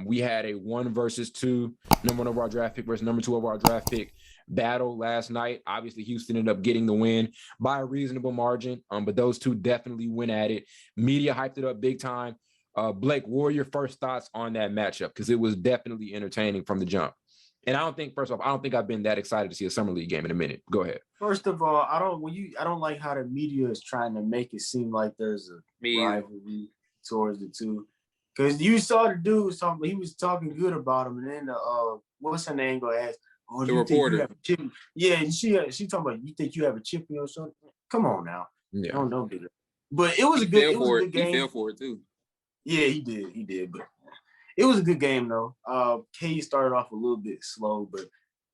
We had a 1 versus 2, number 1 overall draft pick versus number 2 overall draft pick battle last night. Obviously, Houston ended up getting the win by a reasonable margin, but those two definitely went at it. Media hyped it up big time. Blake, what were your first thoughts on that matchup? Because it was definitely entertaining from the jump. And first off, I don't think I've been that excited to see a summer league game in a minute. Go ahead. First of all, I don't like how the media is trying to make it seem like there's a rivalry towards the two. Because you saw the dude talking, he was talking good about him, and then what's her name? Go ask, the reporter. You have a chip? Yeah, and she talking about, you think you have a chip in your shoulder? Come on now, don't do that. But it was a good game. He fell for it too. Yeah, he did, but it was a good game though. Cade started off a little bit slow, but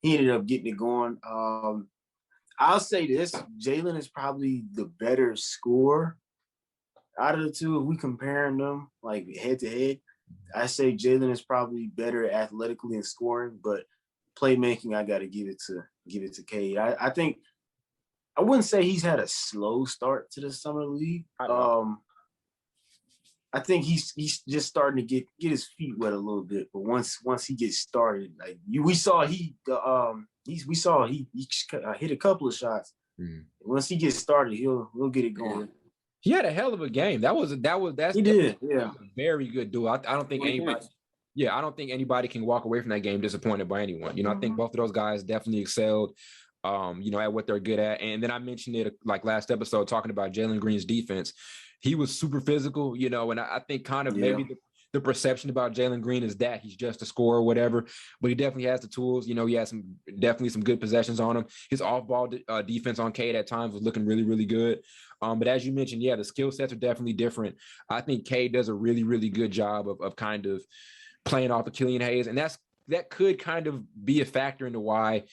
he ended up getting it going. I'll say this: Jalen is probably the better scorer out of the two. If we comparing them like head to head, I say Jalen is probably better athletically in scoring, but playmaking, I got to give it to Cade. I think I wouldn't say he's had a slow start to the summer league. I think he's just starting to get his feet wet a little bit, but once he gets started, like we saw he hit a couple of shots. Once he gets started, he'll get it going. He had a hell of a game. That's he did. Yeah, a very good duel. I don't think anybody. Yeah, I don't think anybody can walk away from that game disappointed by anyone. I think both of those guys definitely excelled. At what they're good at. And then I mentioned it like last episode talking about Jalen Green's defense. He was super physical, and I think kind of maybe the perception about Jalen Green is that he's just a scorer or whatever, but he definitely has the tools. He has definitely some good possessions on him. His off-ball defense on Cade at times was looking really, really good. But as you mentioned, the skill sets are definitely different. I think Cade does a really, really good job of kind of playing off of Killian Hayes, and that could kind of be a factor into why,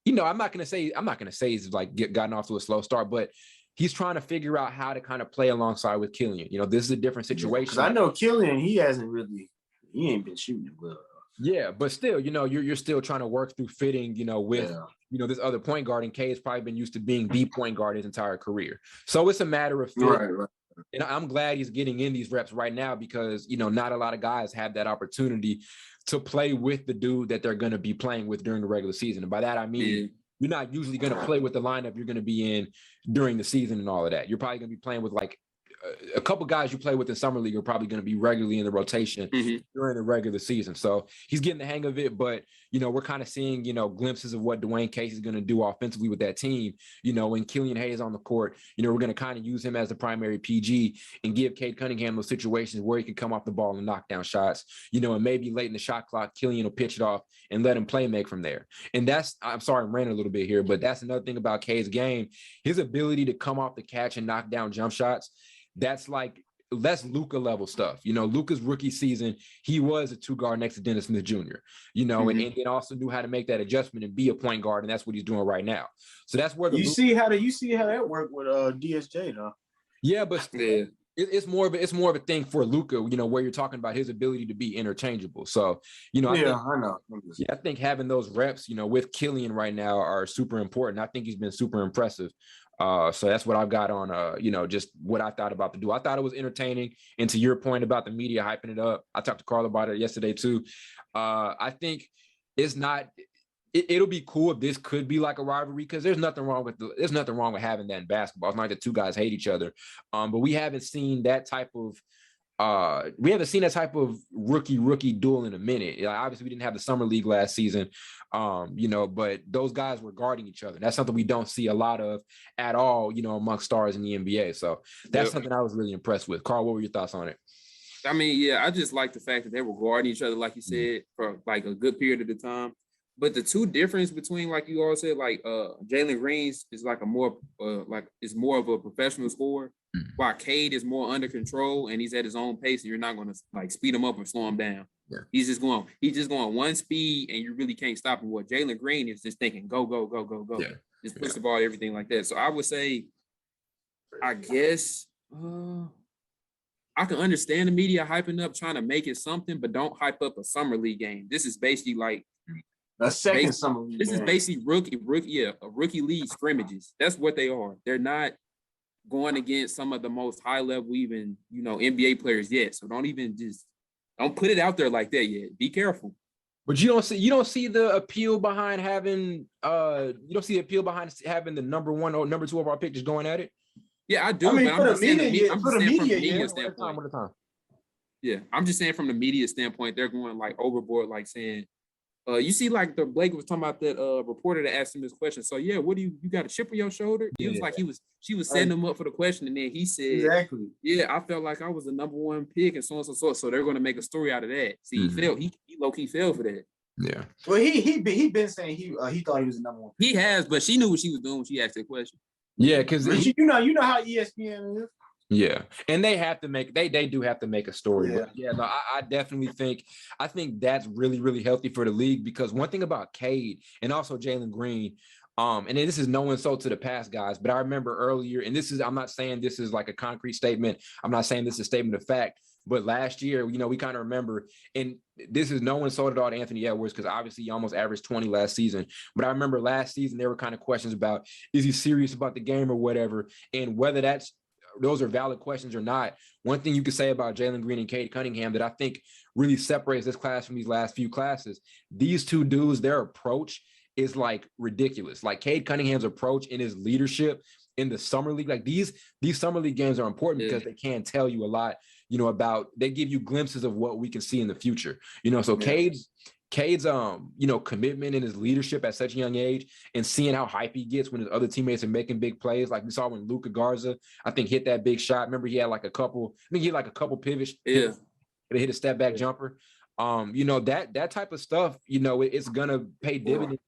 I'm not going to say he's like gotten off to a slow start, but he's trying to figure out how to kind of play alongside with Killian. This is a different situation. I know Killian, he ain't been shooting well. Yeah, but still, you're still trying to work through fitting, with this other point guard, and Cade's probably been used to being the point guard his entire career. So it's a matter of fit. Right. And I'm glad he's getting in these reps right now because, not a lot of guys have that opportunity to play with the dude that they're going to be playing with during the regular season. And by that, I mean, you're not usually going to play with the lineup you're going to be in during the season and all of that. You're probably going to be playing with like a couple guys you play with in summer league are probably going to be regularly in the rotation during the regular season. So he's getting the hang of it, but we're kind of seeing, glimpses of what Dwayne Casey's going to do offensively with that team. When Killian Hayes on the court, we're going to kind of use him as the primary PG and give Cade Cunningham those situations where he can come off the ball and knock down shots, and maybe late in the shot clock, Killian will pitch it off and let him play make from there. And I'm sorry, I'm ranting a little bit here, but that's another thing about Cade's game, his ability to come off the catch and knock down jump shots. That's Luka level stuff. Luka's rookie season, he was a 2-guard next to Dennis Smith Jr., and also knew how to make that adjustment and be a point guard. And that's what he's doing right now. So that's where you see how that worked with DSJ though. Yeah, but it's more of a thing for Luka, where you're talking about his ability to be interchangeable. So, I know. I think having those reps, with Killian right now are super important. I think he's been super impressive. So that's what I've got on, just what I thought about the duel. I thought it was entertaining. And to your point about the media hyping it up, I talked to Carl about it yesterday too. I think it'll be cool if this could be like a rivalry because there's nothing wrong with having that in basketball. It's not that two guys hate each other. But we haven't seen that type of rookie duel in a minute. Obviously, we didn't have the summer league last season, but those guys were guarding each other. That's something we don't see a lot of at all, amongst stars in the NBA. So that's something I was really impressed with. Carl, what were your thoughts on it? I mean, I just like the fact that they were guarding each other, like you said, for like a good period of the time. But the two difference between, like you all said, like Jalen Green's is like more of a professional scorer, while Cade is more under control and he's at his own pace, and you're not going to like speed him up or slow him down. Yeah. He's just going one speed, and you really can't stop him. What Jalen Green is just thinking, go. Yeah. Just push the ball, everything like that. So I would say, I guess I can understand the media hyping up, trying to make it something, but don't hype up a summer league game. This is basically like a second summer league. This is basically rookie league scrimmages. That's what they are. They're not going against some of the most high level, even NBA players yet. So don't even just Don't put it out there like that yet. Be careful. But you don't see the appeal behind having the number 1 or number 2 overall pick just going at it. Yeah, I do. I mean, but for the media, from the media standpoint. Yeah, I'm just saying from the media standpoint, they're going like overboard, like saying, you see, like the Blake was talking about that reporter that asked him this question. So yeah, what do you got a chip on your shoulder? It was like she was setting him up for the question, and then he said, exactly. Yeah, I felt like I was the number 1 pick, and so on and so forth. So they're going to make a story out of that. See, he low key fell for that. Yeah. Well, he been saying he thought he was the number 1 pick. He has, but she knew what she was doing when she asked that question. Yeah, because you know how ESPN is. Yeah, and they have to make they do have to make a story. Yeah. But yeah, no, I definitely think that's really, really healthy for the league, because one thing about Cade and also Jalen Green, and this is no insult to the past guys, but I remember earlier, and I'm not saying this is like a concrete statement. I'm not saying this is a statement of fact, but last year, we kind of remember, and this is no insult at all to Anthony Edwards, because obviously he almost averaged 20 last season. But I remember last season, there were kind of questions about, is he serious about the game or whatever, and whether those are valid questions or not. One thing you could say about Jalen Green and Cade Cunningham that I think really separates this class from these last few classes, these two dudes, their approach is like ridiculous. Like Cade Cunningham's approach in his leadership in the summer league, like these summer league games are important because they can tell you a lot, they give you glimpses of what we can see in the future. So Cade's commitment and his leadership at such a young age, and seeing how hype he gets when his other teammates are making big plays, like we saw when Luka Garza, I think, hit that big shot. Remember, he had like a couple pivots. Yeah, they hit a step back jumper. That type of stuff, it's gonna pay dividends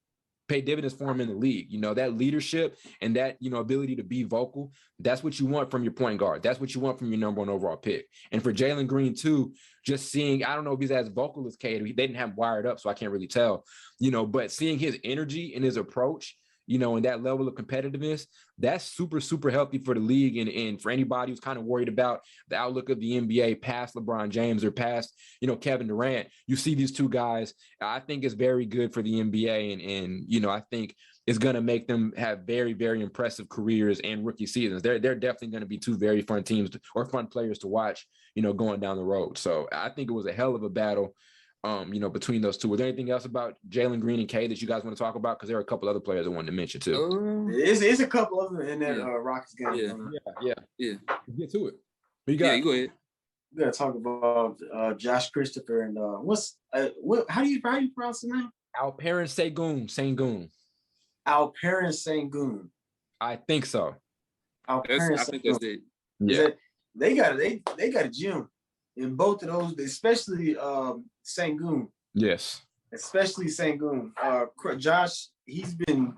for him in the league. That leadership and that, ability to be vocal, that's what you want from your point guard. That's what you want from your number 1 overall pick. And for Jalen Green too, just seeing, I don't know if he's as vocal as Cade. They didn't have him wired up, so I can't really tell, but seeing his energy and his approach, and that level of competitiveness, that's super, super healthy for the league. And for anybody who's kind of worried about the outlook of the NBA past LeBron James or past, Kevin Durant, you see these two guys, I think it's very good for the NBA. And I think it's going to make them have very, very impressive careers and rookie seasons. They're definitely going to be two very fun teams or fun players to watch, going down the road. So I think it was a hell of a battle, between those two. Was there anything else about Jalen Green and Cade that you guys want to talk about? Because there are a couple other players I wanted to mention too. It's a couple of them in that Rockets game. Yeah. Get to it. You go ahead. We gotta talk about Josh Christopher and how do you pronounce his name? Alperen Sengun. Alperen Sengun. I think so. I think that's it. Yeah. They got a gym in both of those, especially Sengun. Yes. Especially Sengun. Josh, he's been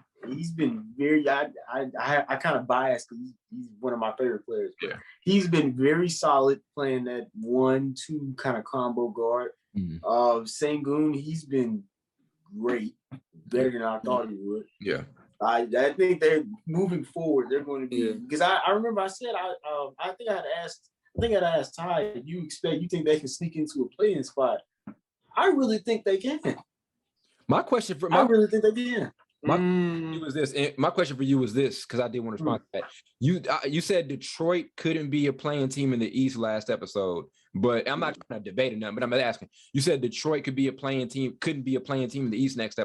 very. I kind of biased because he's one of my favorite players. Yeah. He's been very solid playing that 1-2 kind of combo guard. Sengun, he's been great, better than I thought he would. Yeah. I think they're moving forward. They're going to be because I remember I said I think I'd asked Ty, you think they can sneak into a play-in spot? I really think they can. I really think they can. My question for you was this, because I did want to respond to that. You said Detroit couldn't be a playing team in the East last episode, but I'm not trying to debate or nothing, but I'm asking. You said Detroit couldn't be a playing team in the East last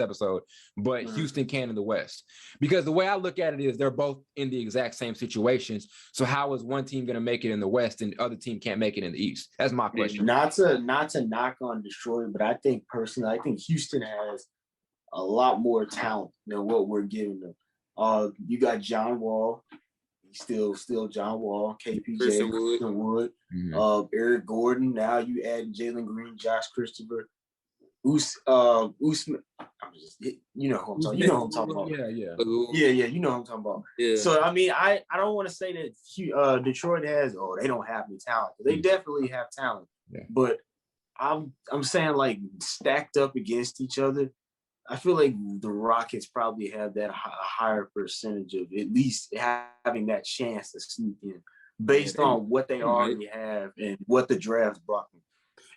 episode, but Houston can in the West. Because the way I look at it is they're both in the exact same situations. So how is one team going to make it in the West and the other team can't make it in the East? That's my question. Not to knock on Detroit, but I think Houston has a lot more talent than what we're giving them. You got John Wall, still John Wall, KPJ, Christian Wood, Eric Gordon. Now you add Jalen Green, Josh Christopher, Usman. You know who I'm talking about. Yeah. You know who I'm talking about. Yeah. So I mean, I don't want to say that Detroit has they don't have any talent. They definitely have talent. Yeah. But I'm saying, like, stacked up against each other, I feel like the Rockets probably have that higher percentage of at least having that chance to sneak in based on what they already have and what the draft brought them.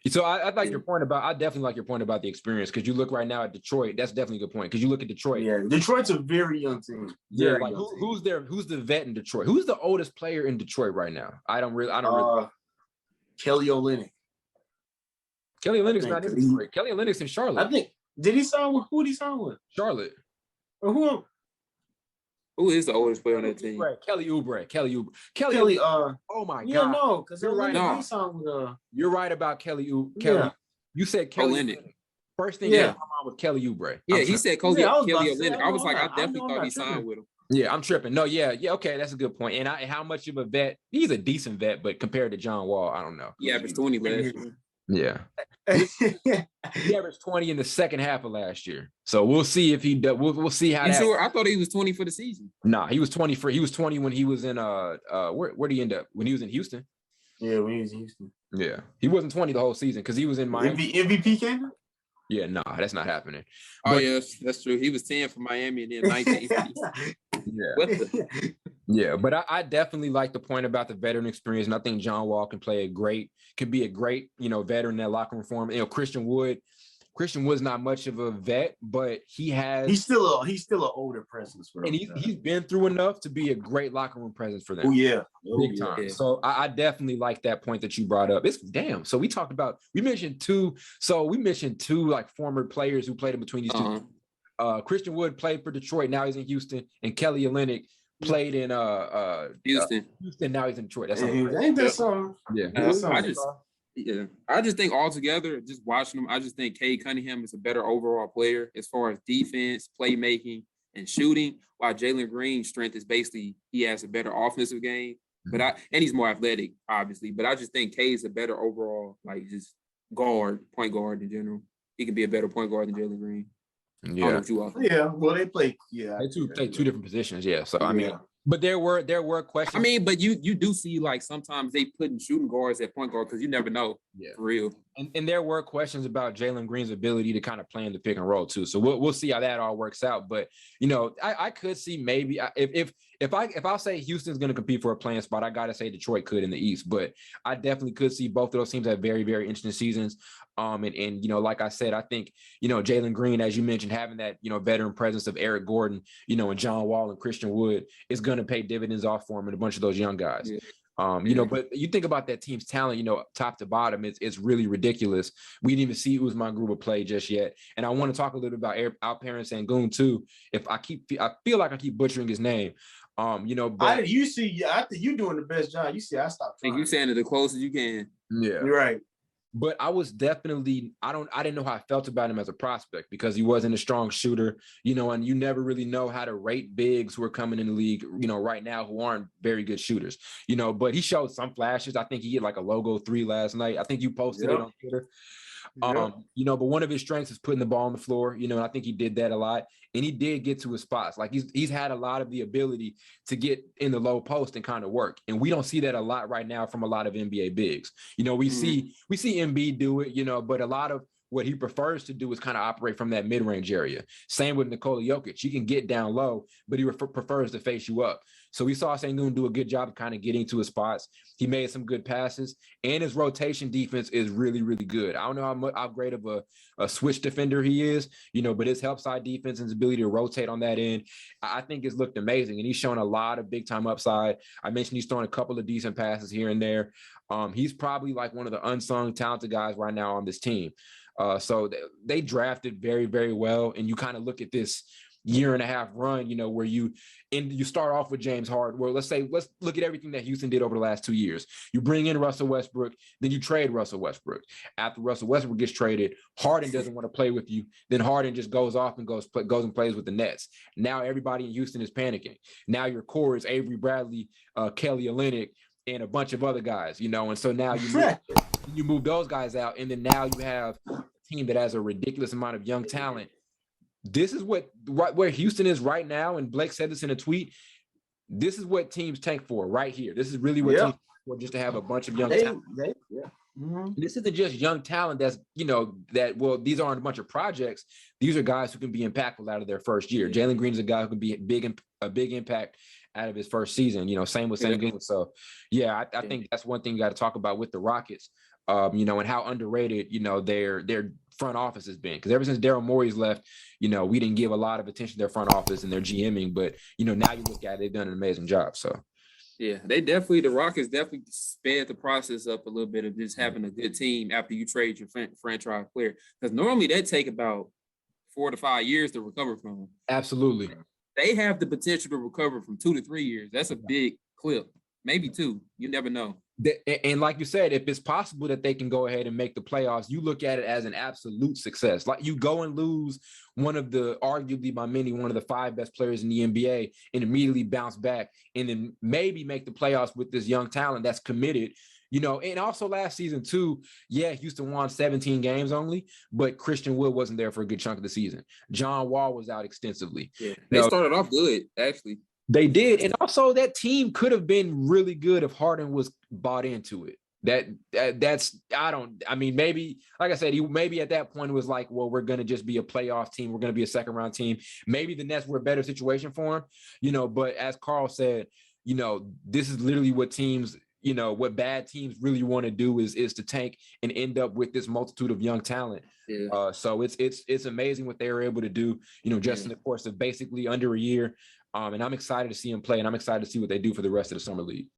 So I like your point about. I definitely like your point about the experience, because you look right now at Detroit. That's definitely a good point, because you look at Detroit. Yeah, Detroit's a very young team. Who's there? Who's the vet in Detroit? Who's the oldest player in Detroit right now? I don't really. Kelly Olynyk. Kelly Olynyk's not in Detroit. Kelly Olynyk's in Charlotte. I think. Did he sign with? Who did he sign with? Charlotte. Or who? Who is the oldest player on that team? Kelly Oubre. Kelly. Oh my Yeah, God. no, because You're right. he signed with. You're right about Kelly Oubre. Yeah. You said Kelly. Olynyk. First thing that came out was Kelly Oubre. Yeah, he said Kelly Olynyk. I was like, I definitely thought he tripping. signed with him. Yeah, I'm tripping. No, yeah, okay, that's a good point. And how much of a vet? He's a decent vet, but compared to John Wall, I don't know. He averaged 20 last year. Yeah. He averaged 20 in the second half of last year. So we'll see if he does. We'll see how. You sure? I thought he was 20 for the season. Nah, he was 20 when he was in where did he end up? When he was in Houston? Yeah, when he was in Houston. Yeah. He wasn't 20 the whole season because he was in Miami. MVP candidate? Yeah, nah, that's not happening. Oh, yes, that's true. He was 10 for Miami and then 19. Yeah, but I definitely like the point about the veteran experience, and I think John Wall can be a great, veteran in that locker room for him. Christian Wood's not much of a vet, but he's still an older presence for him. And he's been through enough to be a great locker room presence for them. Oh yeah. Big time. Yeah. So I definitely like that point that you brought up. So we mentioned two like former players who played in between these two. Christian Wood played for Detroit, now he's in Houston, and Kelly Olynyk played in Houston. Now he's in Detroit. That's ain't that something? Yeah. I just think altogether, just watching them, I just think Cade Cunningham is a better overall player as far as defense, playmaking, and shooting, while Jalen Green's strength is basically he has a better offensive game. And he's more athletic, obviously. But I just think Cade's a better overall, like just point guard in general. He could be a better point guard than Jalen Green. Yeah. Well, they play. Yeah, they play two different positions. Yeah. So I mean, but there were questions. I mean, but you do see like sometimes they putting shooting guards at point guard because you never know. Yeah, for real. And there were questions about Jalen Green's ability to kind of play in the pick and roll too. So we'll see how that all works out. But I could see maybe if I'll say Houston's going to compete for a playing spot, I gotta say Detroit could in the East. But I definitely could see both of those teams have very, very interesting seasons. And like I said, I think Jalen Green, as you mentioned, having that veteran presence of Eric Gordon, and John Wall and Christian Wood is going to pay dividends off for him and a bunch of those young guys. Yeah. But you think about that team's talent, top to bottom, it's really ridiculous. We didn't even see Usman Gruber play just yet. And I want to talk a little bit about Alperen Sengun too. I feel like I keep butchering his name. But I think you're doing the best job. You see, I stopped trying. I think you saying it the closest you can. Yeah. You're right. But I was definitely, I didn't know how I felt about him as a prospect because he wasn't a strong shooter, and you never really know how to rate bigs who are coming in the league, right now who aren't very good shooters, but he showed some flashes. I think he hit like a logo 3 last night. I think you posted it on Twitter. But one of his strengths is putting the ball on the floor, and I think he did that a lot. And he did get to his spots. Like he's had a lot of the ability to get in the low post and kind of work. And we don't see that a lot right now from a lot of NBA bigs. We see Embiid do it, but a lot of what he prefers to do is kind of operate from that mid-range area. Same with Nikola Jokic. He can get down low, but he prefers to face you up. So we saw Sengun do a good job of kind of getting to his spots. He made some good passes, and his rotation defense is really, really good. I don't know how great of a switch defender he is, but his help side defense and his ability to rotate on that end, I think it's looked amazing. And he's shown a lot of big-time upside. I mentioned he's throwing a couple of decent passes here and there. He's probably like one of the unsung talented guys right now on this team. So they drafted very, very well. And you kind of look at this year and a half run, where you start off with James Harden. Well, let's look at everything that Houston did over the last 2 years. You bring in Russell Westbrook, then you trade Russell Westbrook. After Russell Westbrook gets traded, Harden doesn't want to play with you. Then Harden just goes off and goes and plays with the Nets. Now everybody in Houston is panicking. Now your core is Avery Bradley, Kelly Olynyk, and a bunch of other guys, and so now you move those guys out, and then now you have a team that has a ridiculous amount of young talent. This is where Houston is right now, and Blake said this in a tweet. This is what teams tank for right here. This is really what teams tank for, just to have a bunch of young talent. This isn't just young talent that's, these aren't a bunch of projects. These are guys who can be impactful out of their first year. Jalen Green's a guy who can be a big impact out of his first season, same with Sengun. So, I think that's one thing you got to talk about with the Rockets, and how underrated, their front office has been. Because ever since Daryl Morey's left, we didn't give a lot of attention to their front office and their GMing. But, now you look at it, they've done an amazing job. So, Yeah, the Rockets definitely sped the process up a little bit of just having a good team after you trade your franchise player. Because normally that take about 4 to 5 years to recover from. Absolutely. They have the potential to recover from 2 to 3 years. That's a big clip. Maybe 2. You never know. And like you said, if it's possible that they can go ahead and make the playoffs, you look at it as an absolute success. Like you go and lose arguably by many, one of the 5 best players in the NBA and immediately bounce back and then maybe make the playoffs with this young talent that's committed. And also last season too, Houston won 17 games only, but Christian Wood wasn't there for a good chunk of the season. John Wall was out extensively. Yeah, they started off good, actually. They did. And also that team could have been really good if Harden was bought into it. Maybe, like I said, maybe at that point it was like, well, we're going to just be a playoff team. We're going to be a second round team. Maybe the Nets were a better situation for him, but as Carl said, this is literally what teams, what bad teams really want to do is to tank and end up with this multitude of young talent. Yeah. So it's amazing what they were able to do, just in the course of basically under a year. And I'm excited to see him play, and I'm excited to see what they do for the rest of the summer league.